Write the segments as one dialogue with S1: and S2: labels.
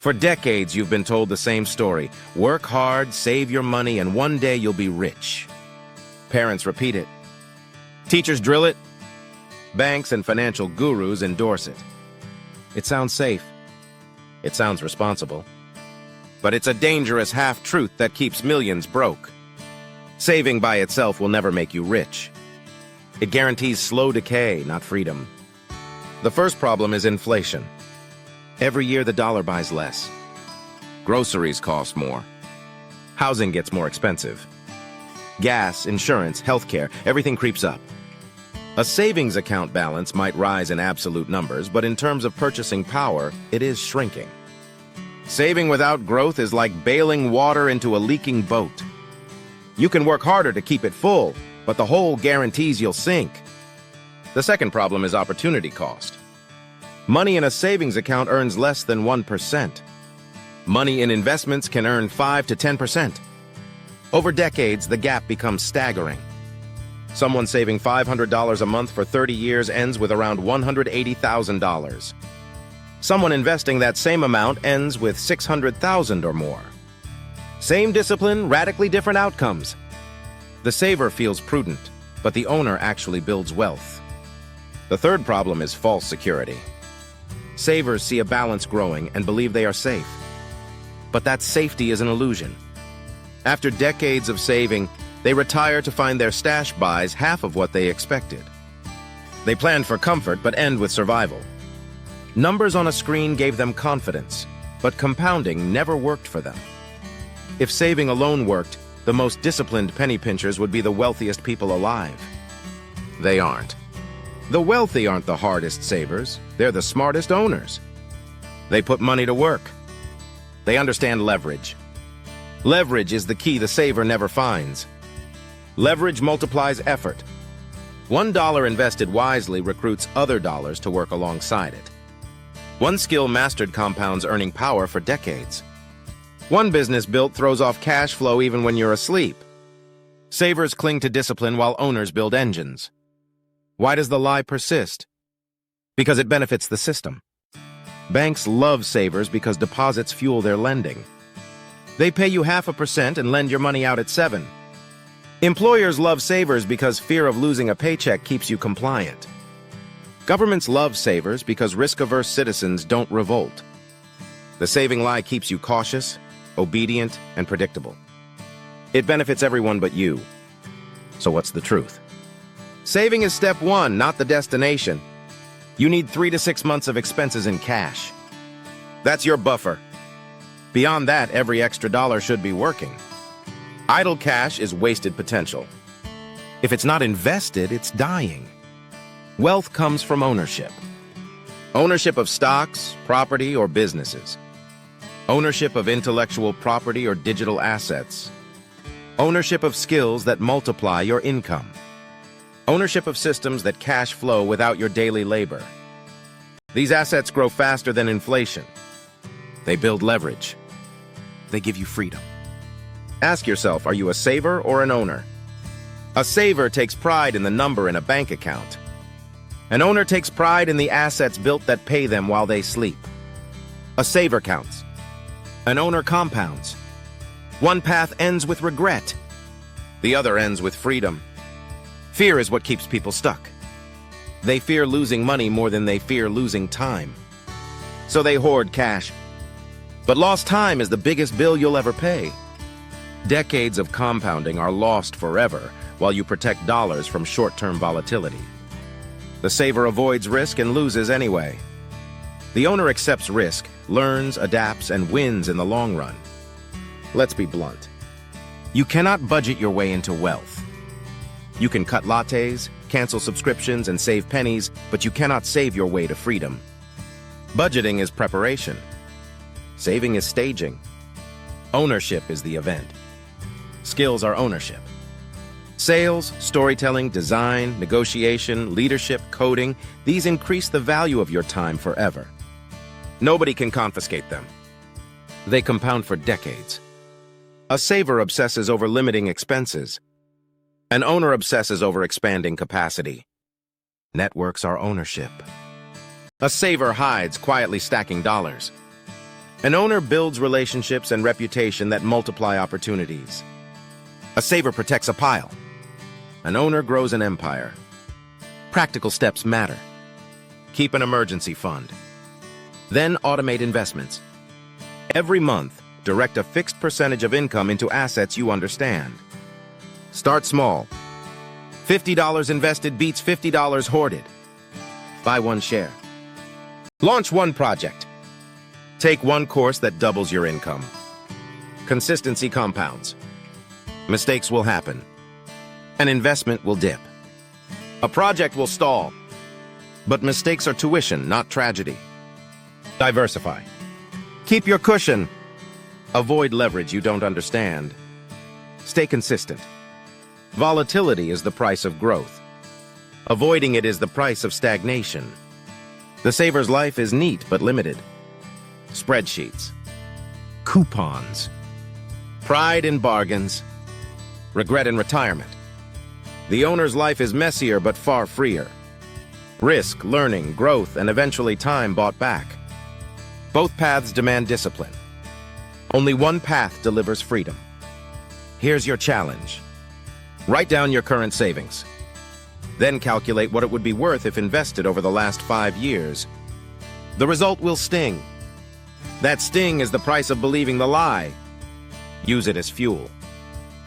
S1: For decades, you've been told the same story. Work hard, save your money, and one day you'll be rich. Parents repeat it. Teachers drill it. Banks and financial gurus endorse it. It sounds safe. It sounds responsible. But it's a dangerous half-truth that keeps millions broke. Saving by itself will never make you rich. It guarantees slow decay, not freedom. The first problem is inflation. Every year the dollar buys less. Groceries cost more. Housing gets more expensive. Gas, insurance, healthcare, everything creeps up. A savings account balance might rise in absolute numbers, but in terms of purchasing power, it is shrinking. Saving without growth is like bailing water into a leaking boat. You can work harder to keep it full, but the hole guarantees you'll sink. The second problem is opportunity cost. Money in a savings account earns less than 1%. Money in investments can earn 5 to 10%. Over decades, the gap becomes staggering. Someone saving $500 a month for 30 years ends with around $180,000. Someone investing that same amount ends with $600,000 or more. Same discipline, radically different outcomes. The saver feels prudent, but the owner actually builds wealth. The third problem is false security. Savers see a balance growing and believe they are safe. But that safety is an illusion. After decades of saving, they retire to find their stash buys half of what they expected. They planned for comfort but end with survival. Numbers on a screen gave them confidence, but compounding never worked for them. If saving alone worked, the most disciplined penny pinchers would be the wealthiest people alive. They aren't. The wealthy aren't the hardest savers, they're the smartest owners. They put money to work. They understand leverage. Leverage is the key the saver never finds. Leverage multiplies effort. $1 invested wisely recruits other dollars to work alongside it. One skill mastered compounds earning power for decades. One business built throws off cash flow even when you're asleep. Savers cling to discipline while owners build engines. Why does the lie persist? Because it benefits the system. Banks love savers because deposits fuel their lending. They pay you 0.5% and lend your money out at 7%. Employers love savers because fear of losing a paycheck keeps you compliant. Governments love savers because risk-averse citizens don't revolt. The saving lie keeps you cautious, obedient, and predictable. It benefits everyone but you. So what's the truth? Saving is step one, not the destination. You need 3 to 6 months of expenses in cash. That's your buffer. Beyond that, every extra dollar should be working. Idle cash is wasted potential. If it's not invested, it's dying. Wealth comes from ownership. Ownership of stocks, property, or businesses. Ownership of intellectual property or digital assets. Ownership of skills that multiply your income. Ownership of systems that cash flow without your daily labor. These assets grow faster than inflation. They build leverage. They give you freedom. Ask yourself, are you a saver or an owner? A saver takes pride in the number in a bank account. An owner takes pride in the assets built that pay them while they sleep. A saver counts. An owner compounds. One path ends with regret. The other ends with freedom. Fear is what keeps people stuck. They fear losing money more than they fear losing time. So they hoard cash. But lost time is the biggest bill you'll ever pay. Decades of compounding are lost forever while you protect dollars from short-term volatility. The saver avoids risk and loses anyway. The owner accepts risk, learns, adapts, and wins in the long run. Let's be blunt. You cannot budget your way into wealth. You can cut lattes, cancel subscriptions, and save pennies, but you cannot save your way to freedom. Budgeting is preparation. Saving is staging. Ownership is the event. Skills are ownership. Sales, storytelling, design, negotiation, leadership, coding, these increase the value of your time forever. Nobody can confiscate them. They compound for decades. A saver obsesses over limiting expenses. An owner obsesses over expanding capacity. Networks are ownership. A saver hides, quietly stacking dollars. An owner builds relationships and reputation that multiply opportunities. A saver protects a pile. An owner grows an empire. Practical steps matter. Keep an emergency fund. Then automate investments. Every month, direct a fixed percentage of income into assets you understand. Start small. $50 invested beats $50 hoarded. Buy one share. Launch one project. Take one course that doubles your income. Consistency compounds. Mistakes will happen. An investment will dip. A project will stall. But mistakes are tuition, not tragedy. Diversify. Keep your cushion. Avoid leverage you don't understand. Stay consistent. Volatility is the price of growth. Avoiding it is the price of stagnation. The saver's life is neat but limited. Spreadsheets. Coupons. Pride in bargains. Regret in retirement. The owner's life is messier but far freer. Risk, learning, growth, and eventually time bought back. Both paths demand discipline. Only one path delivers freedom. Here's your challenge. Write down your current savings. Then calculate what it would be worth if invested over the last 5 years. The result will sting. That sting is the price of believing the lie. Use it as fuel.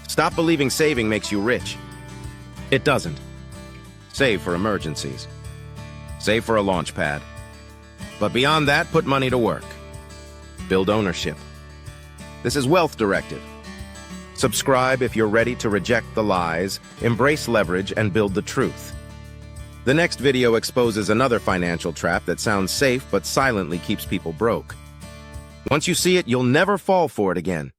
S1: Stop believing saving makes you rich. It doesn't. Save for emergencies. Save for a launch pad. But beyond that, put money to work. Build ownership. This is Wealth Directive. Subscribe if you're ready to reject the lies, embrace leverage, and build the truth. The next video exposes another financial trap that sounds safe but silently keeps people broke. Once you see it, you'll never fall for it again.